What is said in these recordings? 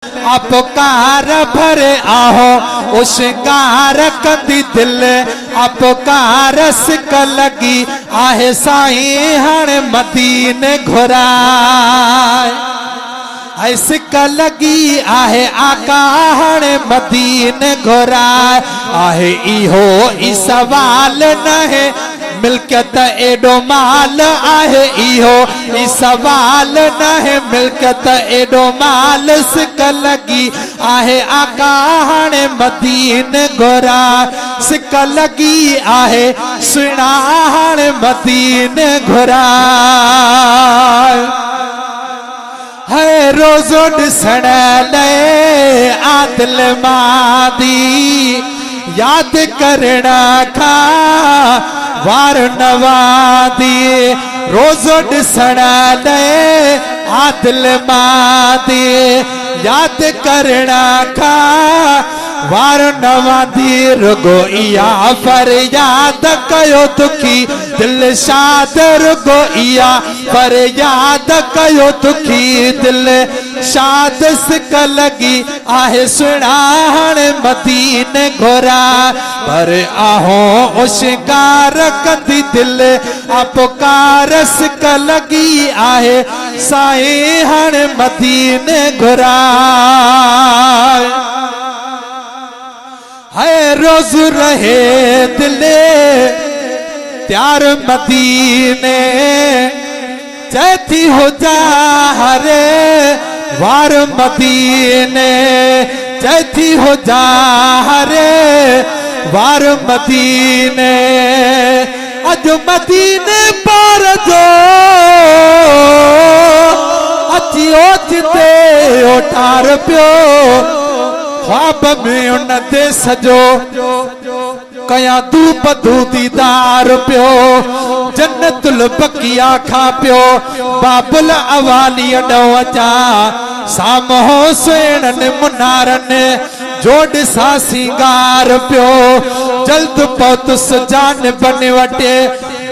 अपकार भरे आहो उशकार कंदी दिल अपकार सिक लगी आहे साईं हाणे मदीने घुराए है सिक लगी आहे आका हाणे मदीने घुराए आहे इहो ई सवाल न है मिल्कियत एडो माल आहे इहो ई सवाल न है मिल्कियत एडो माल सिक लगी आहे आका हाणे मदीने घुराए सिक लगी आहे सुना हाणे मदीने घुराए है रोज़ो ॾिसण लाइ आदिल मादी याद करण खां वार नवादी रोज़ो ॾिसण लाइ आदिल मादी याद करण खां वार नवादी रुगो इया फरियाद कयो दुखी दिल शाद रुगो इया फरियाद कयो दुखी दिल शाद सिक लगी आहे सुना हाणे मदीने घुरा पर आहो उशकार कंदी दिल अपकार सिक लगी आहे साईं हाणे मदीने घुरा है रोज रहे दिले त्यार मदीने चैती हो जा हरे वार मदीने चैती हो जा हरे वार मदीने अज मदीने पार जो अची ओचिते ओठार पियो ख्वाब में उन ते सजो कया धूप दीदार पियो जन्नतुल बकिया खा पियो बाबुल अवाली अडो अचा सामहो सुणन मुनारन जोड़ सा सिंगार पियो जल्द पौतुस जान बन वटे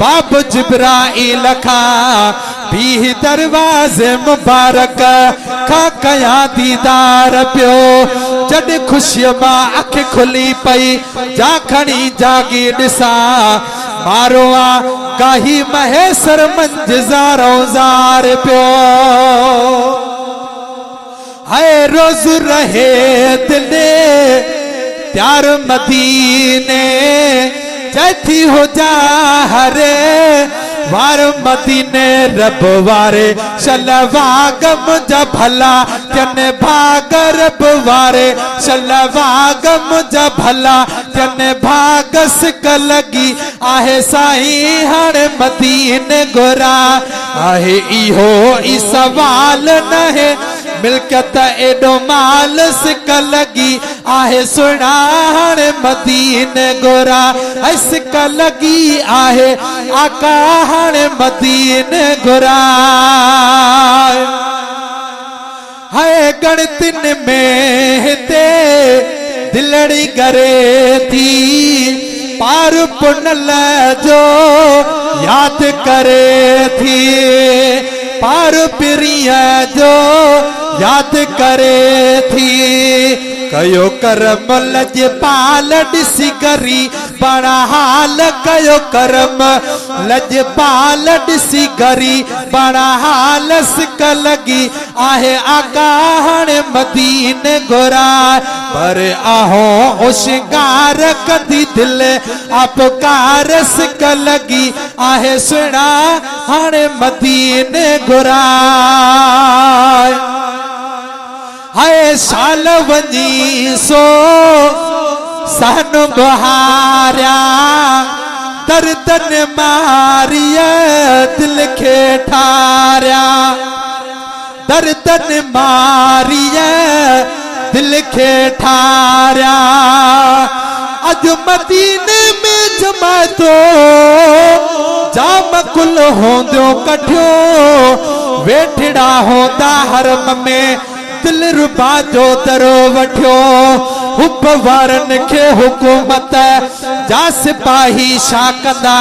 बाब जिब्राइल खा भी दरवाजे मुबारक खा कया दीदार पियो जड खुशी मां अख खुली पई जा खणी जागी दिसा मारोआ काही महेसर मंजजारो जार पियो है रोज रहे दिले त्यार मदीने चैती हो जा हरे वार मदीने रब वारे शलवागम जा भला जन भाग रब वारे शलवागम जा भला जन भाग सिक लगी आहे साईं हाणे मदीने घुरा आहे इहो ई सवाल न है मिल्कियत एडो माल सिक लगी आहे सुना हाणे मदीने घुरा है सिक लगी आहे आका हाणे मदीने घुरा है गणतिन में हिते दिलड़ी करे थी पार पुनल जो याद करे थी पार पिरिया जो याद करे थी कयो करम लज पाल दिसी करी बड़ा हाल कयो करम लज पाल दिसी करी बड़ा हाल सिक लगी आहे आका हाणे मदीने घुरा पर आहो उशकार कंदी दिल अपकार सिक लगी आहे सुना हाणे मदीने घुरा हाय साल वनी सो सन बहारिया दर्दन मारिया दिल के ठारिया दर्दन मारिया दिल के ठारिया अज मदीने में जमा तो जाम कुल होंदो कठियो वेठड़ा होंदा हरम में दिल रुबा जो दरो वठियो हुब वारन के हुकूमत जा सिपाही शाकंदा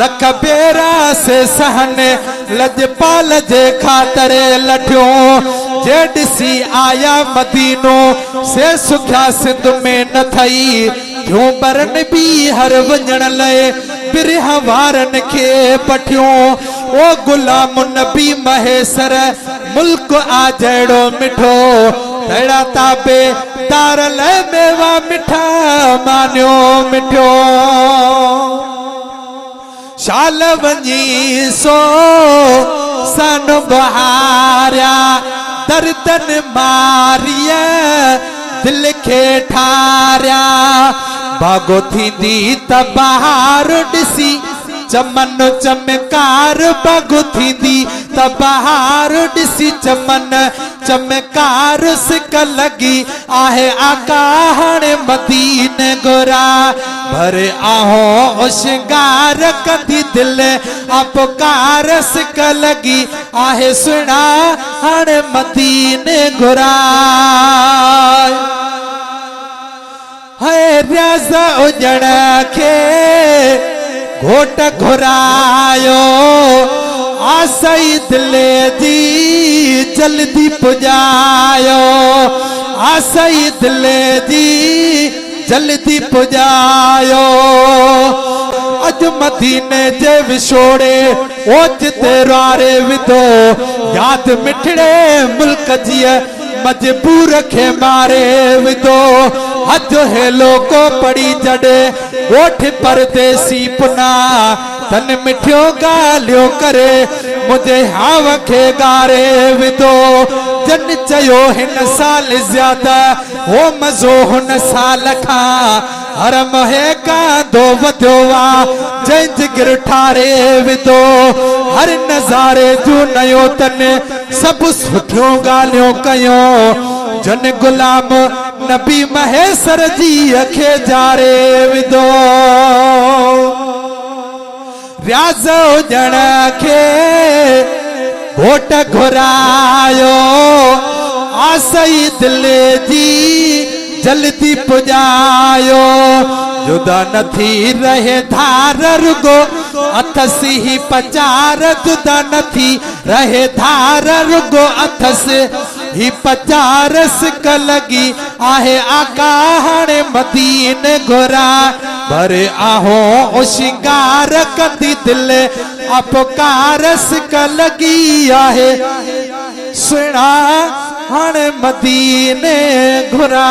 लख बेरा से सहन लजपाल जे खातर लठियो जेडसी आया मदीनो से सुख्या सिंध में न थई क्यों बरन भी हर वंजण लए बिरह वारन के पठियो ओ गुलाम नबी महेसर मुल्क आ जड़ो मिठो तड़ा ताबे तारल मेवा मिठा मान्यो मिठो शाल वंजी सो सन बहारिया दर्दन मारिया दिल के ठारिया बागो थींदी त बहार ॾिसी चमन चमकार बागो थींदी त बहार ॾिसी चमन चमकार सिक लगी आहे आका हाणे मदीने गोरा भरे आहो श्रृंगार कदी दिल अपकार सिक लगी आहे सुना हाणे मदीने गोरा है रियाज़ उजड़ के घोट घुरायो आसई दिल दी जल्दी पुजायो आसई दिल दी जल्दी पुजायो अज मदीने जे विछोड़े ओच तेरारे विदो याद मिठड़े मुल्क जी मजबूर के मारे विदो अज हेलो को पड़ी जड़े ओठ परदेसी पुना तन मिठियो गालियो करे मुझे हाव के गारे विदो जन चयो हिन साल ज्यादा हो मजो हुन साल खा हरम है का दो वदोवा जंज गिर ठारे विदो हर नजारे जो नयो तन सब सुठियो गालियो कयो जन गुलाम नबी महेसर जी अखे जारे विदो रियाज़ उजड़ के घोट घुरायो आसई दिल जी जल्दी पुजायो जुदा न थी रहे धार रुगो अथस ही पचार जुदा न थी रहे धार रुगो अथस ही पचार सिक लगी आहे आका हाणे मदीने गोरा भरे आहो श्रृंगार कदी दिल अपकार सिक लगी आहे सुना हाणे मदीने घुरा